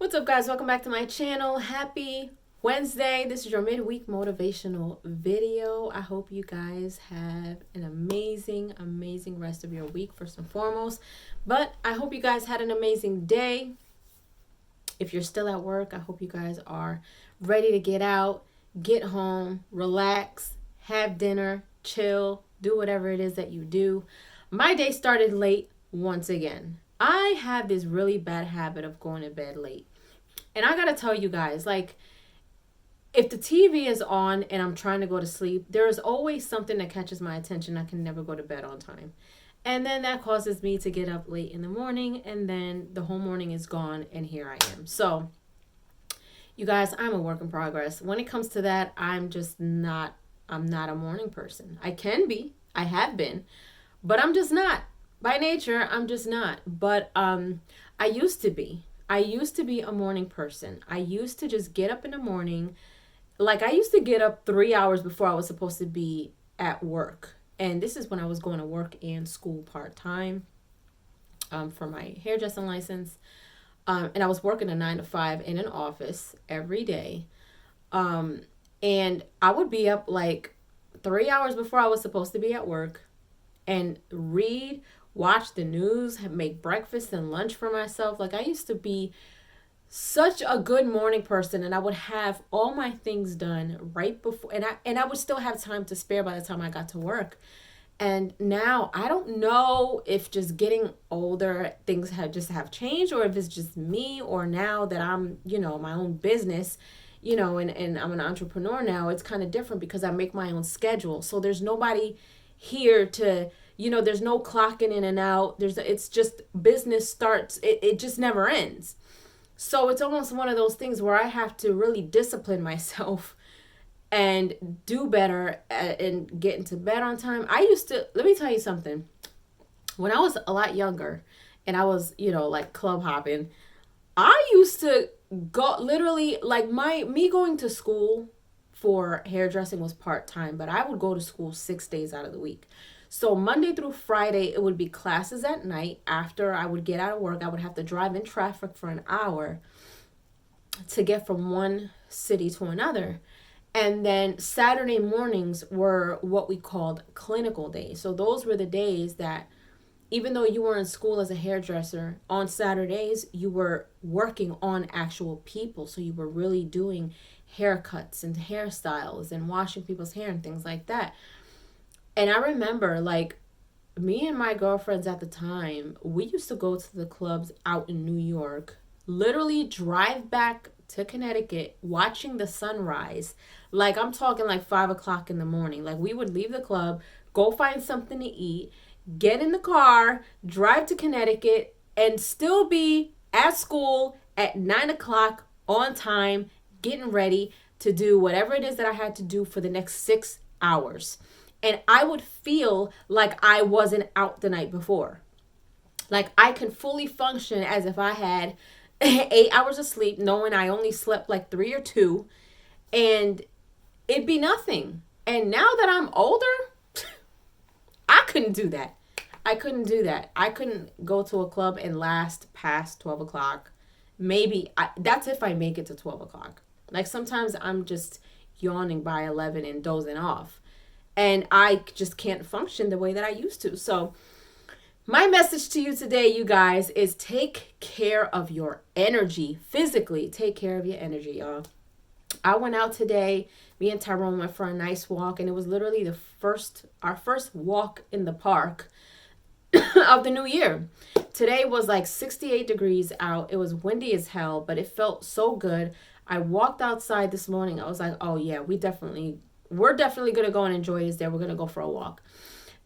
What's up, guys? Welcome back to my channel. Happy Wednesday. This is your midweek motivational video. I hope you guys have an amazing rest of your week, first and foremost. But I hope you guys had an amazing day. If you're still at work, I hope you guys are ready to get out, get home, relax, have dinner, chill, do whatever it is that you do. My day started late once again. I have this really bad habit of going to bed late. And I gotta tell you guys, like, if the TV is on and I'm trying to go to sleep, there is always something that catches my attention. I can never go to bed on time. And then that causes me to get up late in the morning, and then the whole morning is gone, and here I am. So, you guys, I'm a work in progress. When it comes to that, I'm not a morning person. I can be, I have been, but I'm just not. By nature, I'm just not. But I used to be. I used to be a morning person. I used to just get up in the morning. Like, I used to get up 3 hours before I was supposed to be at work. And this is when I was going to work and school part-time for my hairdressing license. And I was working a 9 to 5 in an office every day. And I would be up like 3 hours before I was supposed to be at work and read, watch the news, make breakfast and lunch for myself. Like, I used to be such a good morning person, and I would have all my things done right before, and I would still have time to spare by the time I got to work. And now I don't know if just getting older things have changed, or if it's just me, or now that I'm, my own business, and I'm an entrepreneur now, it's kind of different because I make my own schedule. So there's nobody here to, there's no clocking in and out. It's just business starts. It just never ends. So it's almost one of those things where I have to really discipline myself and do better and get into bed on time. Let me tell you something. When I was a lot younger and I was, like club hopping, I used to go literally, like, me going to school for hairdressing was part-time, but I would go to school 6 days out of the week. So Monday through Friday, it would be classes at night. After I would get out of work, I would have to drive in traffic for an hour to get from one city to another. And then Saturday mornings were what we called clinical days. So those were the days that, even though you were in school as a hairdresser, on Saturdays, you were working on actual people. So you were really doing haircuts and hairstyles and washing people's hair and things like that. And I remember, like, me and my girlfriends at the time, we used to go to the clubs out in New York, literally drive back to Connecticut, watching the sunrise. Like, I'm talking like 5 o'clock in the morning. Like, we would leave the club, go find something to eat, get in the car, drive to Connecticut, and still be at school at 9 o'clock on time, getting ready to do whatever it is that I had to do for the next 6 hours. And I would feel like I wasn't out the night before. Like, I can fully function as if I had 8 hours of sleep, knowing I only slept like 3 or 2, and it'd be nothing. And now that I'm older, I couldn't do that. I couldn't go to a club and last past 12 o'clock. That's if I make it to 12 o'clock. Like, sometimes I'm just yawning by 11 and dozing off. And I just can't function the way that I used to. So my message to you today, you guys, is take care of your energy. Physically, take care of your energy, y'all. I went out today. Me and Tyrone went for a nice walk. And it was literally our first walk in the park of the new year. Today was like 68 degrees out. It was windy as hell, but it felt so good. I walked outside this morning. I was like, oh yeah, we're definitely going to go and enjoy this day. We're going to go for a walk.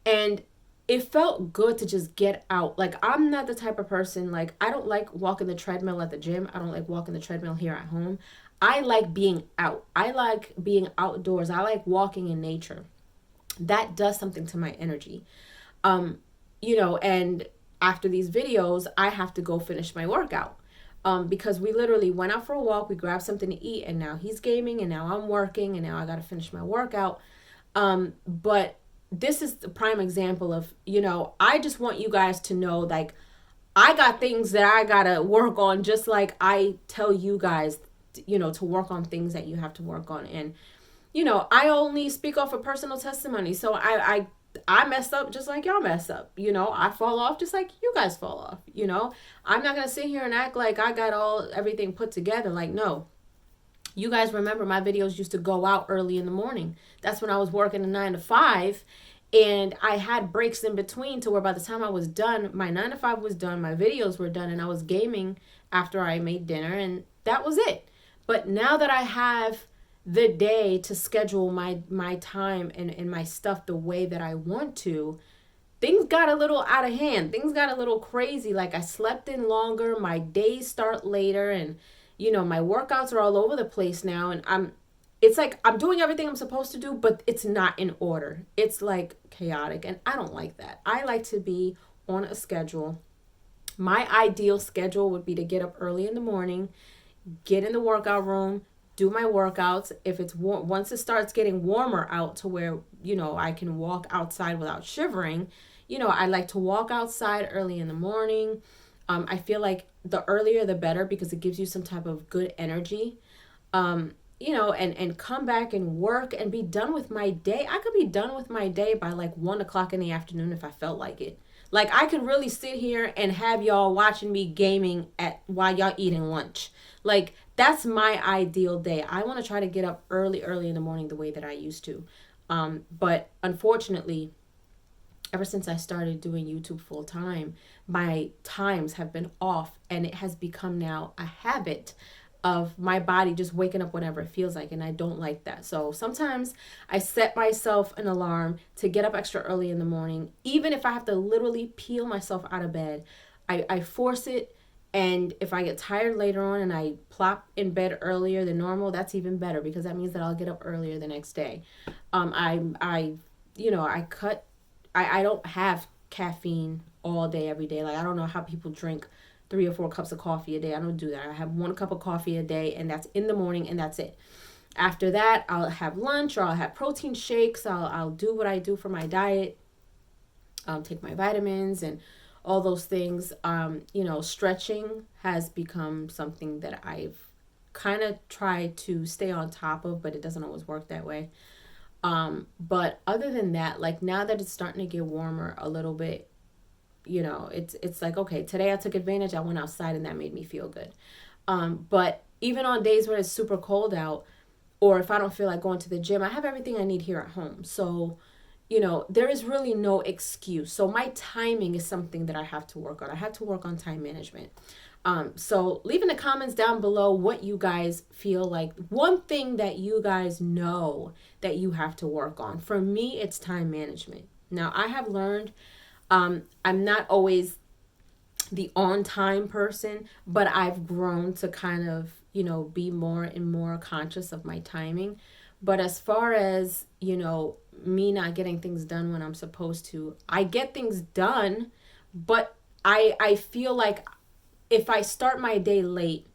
And it felt good to just get out. Like, I'm not the type of person, like, I don't like walking the treadmill at the gym. I don't like walking the treadmill here at home. I like being out. I like being outdoors. I like walking in nature. That does something to my energy. And after these videos, I have to go finish my workout. Because we literally went out for a walk, we grabbed something to eat, and now he's gaming, and now I'm working, and now I got to finish my workout. But this is the prime example of, I just want you guys to know, like, I got things that I gotta work on, just like I tell you guys, to work on things that you have to work on. And I only speak off of personal testimony. So I mess up just like y'all mess up. I fall off just like you guys fall off. I'm not gonna sit here and act like I got everything put together. Like, no. You guys remember my videos used to go out early in the morning. That's when I was working a 9 to 5. And I had breaks in between to where by the time I was done, my 9 to 5 was done, my videos were done, and I was gaming after I made dinner, and that was it. But now that I have the day to schedule my time and my stuff the way that I want to, things got a little out of hand. Things got a little crazy. Like, I slept in longer, my days start later, and my workouts are all over the place now, and it's like I'm doing everything I'm supposed to do, but it's not in order. It's like chaotic, and I don't like that. I like to be on a schedule. My ideal schedule would be to get up early in the morning, get in the workout room, do my workouts. If it's once it starts getting warmer out to where, I can walk outside without shivering, I like to walk outside early in the morning. I feel the earlier the better, because it gives you some type of good energy. And come back and work and be done with my day. I could be done with my day by 1 o'clock in the afternoon if I felt like it. I could really sit here and have y'all watching me gaming while y'all eating lunch. That's my ideal day. I want to try to get up early in the morning the way that I used to. But unfortunately, ever since I started doing YouTube full time, my times have been off, and it has become now a habit of my body just waking up whenever it feels like, and I don't like that. So sometimes I set myself an alarm to get up extra early in the morning, even if I have to literally peel myself out of bed. I force it, and if I get tired later on and I plop in bed earlier than normal, that's even better, because that means that I'll get up earlier the next day. I don't have caffeine all day, every day. I don't know how people drink 3 or 4 cups of coffee a day. I don't do that. I have 1 cup of coffee a day, and that's in the morning, and that's it. After that, I'll have lunch, or I'll have protein shakes. I'll do what I do for my diet. Take my vitamins and all those things. Stretching has become something that I've kind of tried to stay on top of, but it doesn't always work that way. But other than that, now that it's starting to get warmer a little bit, it's like, okay, today I took advantage. I went outside, and that made me feel good. But even on days when it's super cold out, or if I don't feel like going to the gym, I have everything I need here at home. So, there is really no excuse. So my timing is something that I have to work on. I have to work on time management. So leave in the comments down below what you guys feel like. One thing that you guys know that you have to work on. For me, it's time management. Now, I have learned I'm not always the on-time person, but I've grown to kind of, be more and more conscious of my timing. But as far as, me not getting things done when I'm supposed to, I get things done, but I feel like if I start my day late,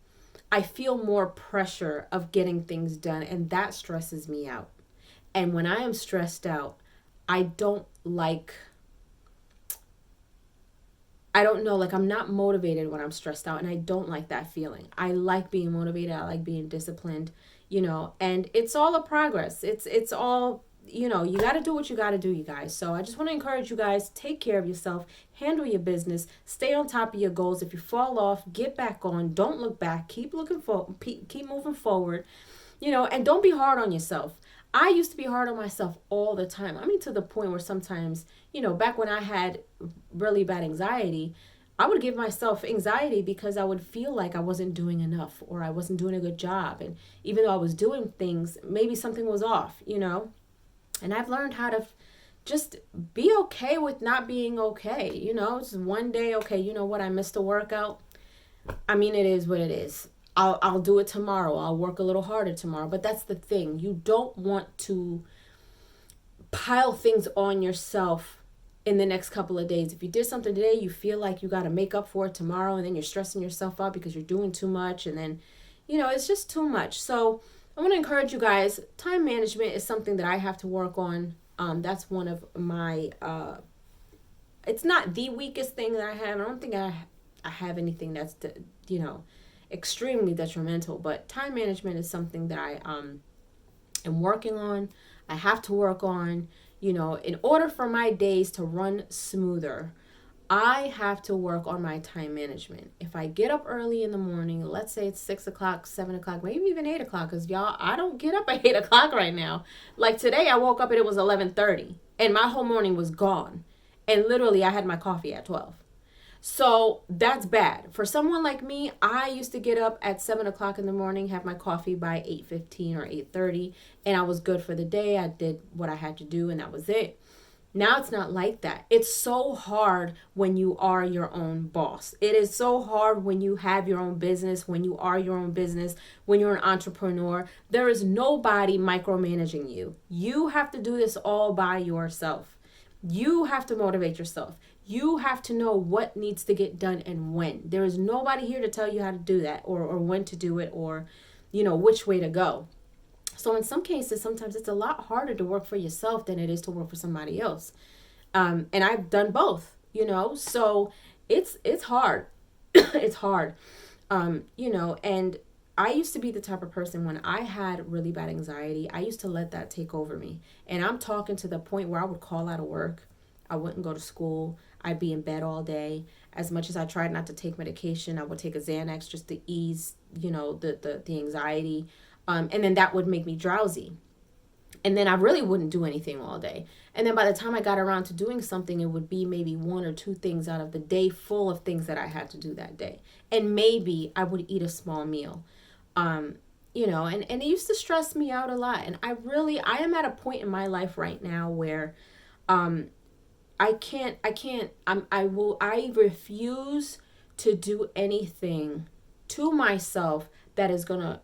I feel more pressure of getting things done, and that stresses me out. And when I am stressed out, I don't know, I'm not motivated when I'm stressed out, and I don't like that feeling. I like being motivated. I like being disciplined, and it's all a progress. It's all, you got to do what you got to do, you guys. So I just want to encourage you guys, take care of yourself, handle your business, stay on top of your goals. If you fall off, get back on. Don't look back. Keep moving forward, and don't be hard on yourself. I used to be hard on myself all the time. I mean, to the point where sometimes, back when I had really bad anxiety, I would give myself anxiety because I would feel like I wasn't doing enough, or I wasn't doing a good job. And even though I was doing things, maybe something was off, And I've learned how to just be okay with not being okay. It's one day, okay, you know what, I missed a workout. I mean, it is what it is. I'll do it tomorrow. I'll work a little harder tomorrow. But that's the thing. You don't want to pile things on yourself in the next couple of days. If you did something today, you feel like you got to make up for it tomorrow, and then you're stressing yourself out because you're doing too much, and then, it's just too much. So I want to encourage you guys. Time management is something that I have to work on. That's one of my, it's not the weakest thing that I have. I don't think I I have anything that's, extremely detrimental. But time management is something that I am working on. I have to work on, in order for my days to run smoother. I have to work on my time management. If I get up early in the morning, let's say it's 6 o'clock, 7 o'clock, maybe even 8 o'clock, because y'all, I don't get up at 8 o'clock right now. Like today, I woke up and it was 11:30 and my whole morning was gone. And literally, I had my coffee at 12. So that's bad. For someone like me, I used to get up at 7 o'clock in the morning, have my coffee by 8:15 or 8:30, and I was good for the day. I did what I had to do, and that was it. Now it's not like that. It's so hard when you are your own boss. It is so hard when you have your own business, when you are your own business, when you're an entrepreneur. There is nobody micromanaging you. You have to do this all by yourself. You have to motivate yourself. You have to know what needs to get done and when. There is nobody here to tell you how to do that or when to do it or, which way to go. So in some cases, sometimes it's a lot harder to work for yourself than it is to work for somebody else. And I've done both, so it's hard. It's hard, and I used to be the type of person when I had really bad anxiety, I used to let that take over me. And I'm talking to the point where I would call out of work. I wouldn't go to school. I'd be in bed all day. As much as I tried not to take medication, I would take a Xanax just to ease, the anxiety. And then that would make me drowsy. And then I really wouldn't do anything all day. And then by the time I got around to doing something, it would be maybe 1 or 2 things out of the day full of things that I had to do that day. And maybe I would eat a small meal. And it used to stress me out a lot. And I am at a point in my life right now where I refuse to do anything to myself that is going to,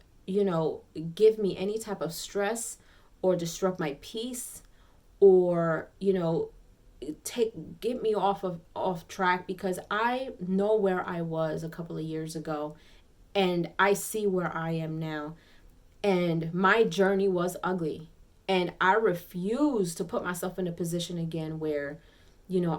give me any type of stress or disrupt my peace or, get me off track, because I know where I was a couple of years ago and I see where I am now. And my journey was ugly. And I refuse to put myself in a position again where,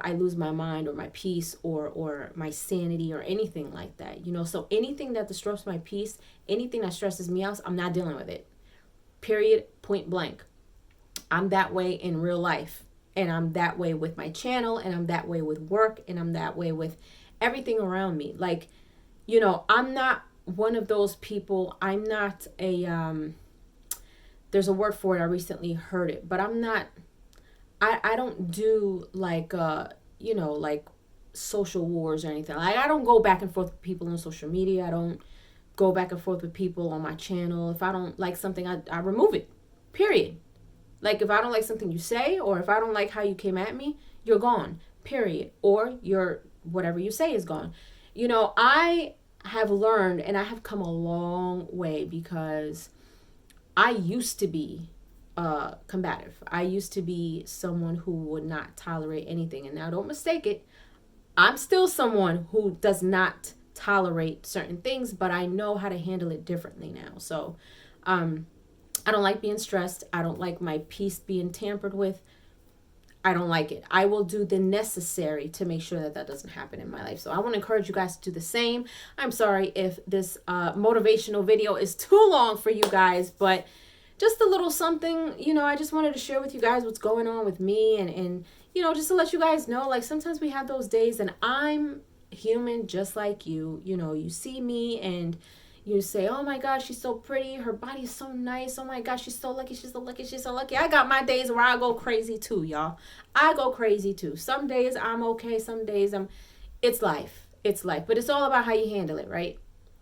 I lose my mind or my peace or my sanity or anything like that. So anything that disrupts my peace, anything that stresses me out, I'm not dealing with it. Period. Point blank. I'm that way in real life. And I'm that way with my channel. And I'm that way with work. And I'm that way with everything around me. Like, I'm not one of those people. I'm not there's a word for it. I recently heard it. But I'm not. I don't do like social wars or anything. Like, I don't go back and forth with people on social media. I don't go back and forth with people on my channel. If I don't like something, I remove it. Period. Like, if I don't like something you say, or if I don't like how you came at me, you're gone. Period. Or whatever you say is gone. I have learned, and I have come a long way, because I used to be combative. I used to be someone who would not tolerate anything. And now, don't mistake it, I'm still someone who does not tolerate certain things, but I know how to handle it differently now. So I don't like being stressed. I don't like my peace being tampered with. I don't like it. I will do the necessary to make sure that doesn't happen in my life. So I want to encourage you guys to do the same. I'm sorry if this motivational video is too long for you guys, but just a little something, I just wanted to share with you guys what's going on with me and just to let you guys know, like, sometimes we have those days, and I'm human just like you. You see me and you say, oh my gosh, she's so pretty. Her body's so nice. Oh my gosh, she's so lucky. She's so lucky. She's so lucky. I got my days where I go crazy too, y'all. I go crazy too. Some days I'm okay. Some days it's life. It's life. But it's all about how you handle it, right?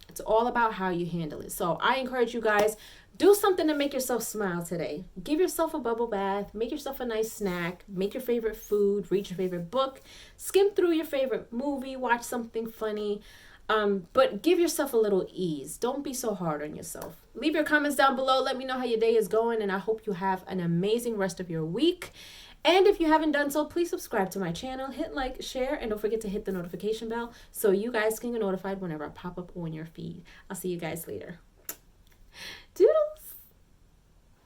It's all about how you handle it. So I encourage you guys, do something to make yourself smile today. Give yourself a bubble bath. Make yourself a nice snack. Make your favorite food. Read your favorite book. Skim through your favorite movie. Watch something funny. But give yourself a little ease. Don't be so hard on yourself. Leave your comments down below. Let me know how your day is going. And I hope you have an amazing rest of your week. And if you haven't done so, please subscribe to my channel. Hit like, share, and don't forget to hit the notification bell so you guys can get notified whenever I pop up on your feed. I'll see you guys later. Doodles!